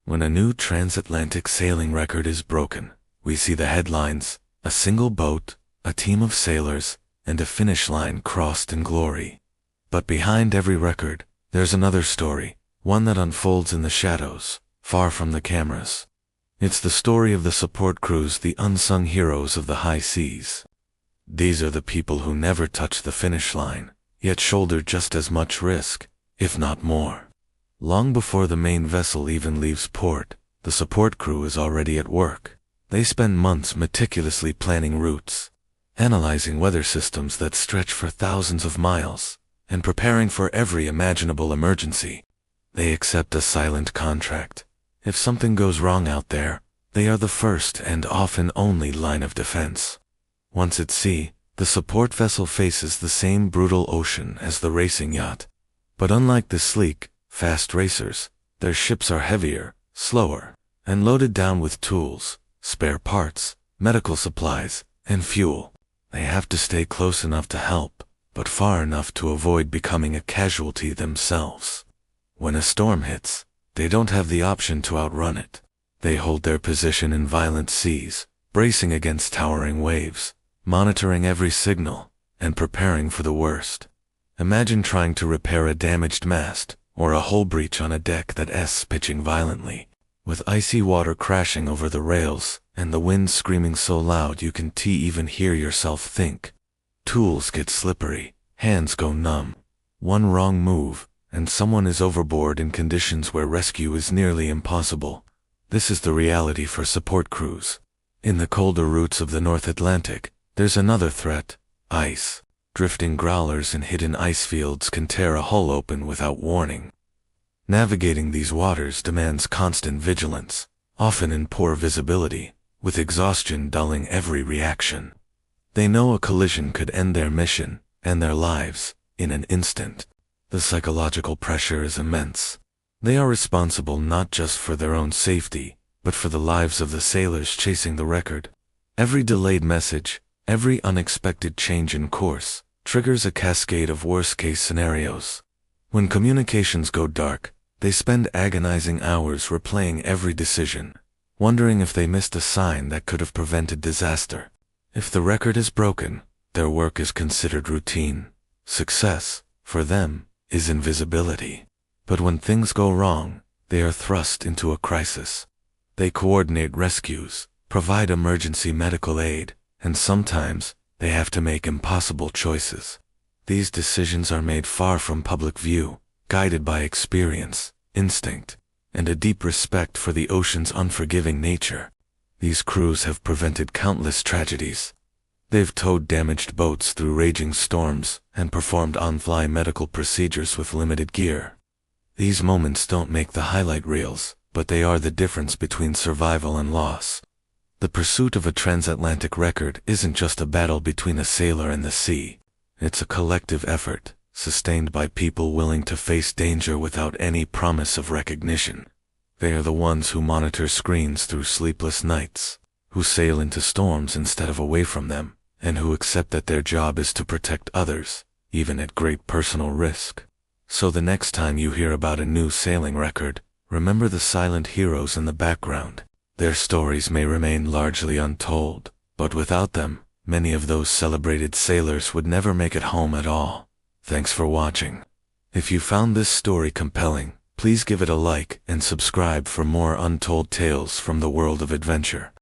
When a new transatlantic sailing record is broken, we see the headlines, a single boat, a team of sailors, and a finish line crossed in glory. But behind every record, there's another story, one that unfolds in the shadows, far from the cameras. It's the story of the support crews, the unsung heroes of the high seas. These are the people who never touch the finish line, yet shoulder just as much risk, if not more. Long before the main vessel even leaves port, the support crew is already at work. They spend months meticulously planning routes, analyzing weather systems that stretch for thousands of miles, and preparing for every imaginable emergency. They accept a silent contract. If something goes wrong out there, they are the first and often only line of defense. Once at sea, the support vessel faces the same brutal ocean as the racing yacht. But unlike the sleek, fast racers, their ships are heavier, slower, and loaded down with tools, spare parts, medical supplies, and fuel. They have to stay close enough to help, but far enough to avoid becoming a casualty themselves. When a storm hits, they don't have the option to outrun it. They hold their position in violent seas, bracing against towering waves, monitoring every signal, and preparing for the worst. Imagine trying to repair a damaged mast, or a hull breach on a deck that's pitching violently, with icy water crashing over the rails, and the wind screaming so loud you can even hear yourself think. Tools get slippery, hands go numb. One wrong move, and someone is overboard in conditions where rescue is nearly impossible. This is the reality for support crews. In the colder routes of the North Atlantic, there's another threat: ice. Drifting growlers in hidden ice fields can tear a hull open without warning. Navigating these waters demands constant vigilance, often in poor visibility, with exhaustion dulling every reaction. They know a collision could end their mission, and their lives, in an instant. The psychological pressure is immense. They are responsible not just for their own safety, but for the lives of the sailors chasing the record. Every delayed message, every unexpected change in course, triggers a cascade of worst-case scenarios. When communications go dark, they spend agonizing hours replaying every decision, wondering if they missed a sign that could have prevented disaster. If the record is broken, their work is considered routine. Success, for them, is invisibility. But when things go wrong, they are thrust into a crisis. They coordinate rescues, provide emergency medical aid, and sometimes they have to make impossible choices. These decisions are made far from public view, guided by experience, instinct, and a deep respect for the ocean's unforgiving nature. These crews have prevented countless tragedies. They've towed damaged boats through raging storms and performed on-fly medical procedures with limited gear. These moments don't make the highlight reels, but they are the difference between survival and loss. The pursuit of a transatlantic record isn't just a battle between a sailor and the sea. It's a collective effort, sustained by people willing to face danger without any promise of recognition. They are the ones who monitor screens through sleepless nights, who sail into storms instead of away from them, and who accept that their job is to protect others, even at great personal risk. So the next time you hear about a new sailing record, remember the silent heroes in the background. Their stories may remain largely untold, but without them, many of those celebrated sailors would never make it home at all. Thanks for watching. If you found this story compelling, please give it a like and subscribe for more untold tales from the world of adventure.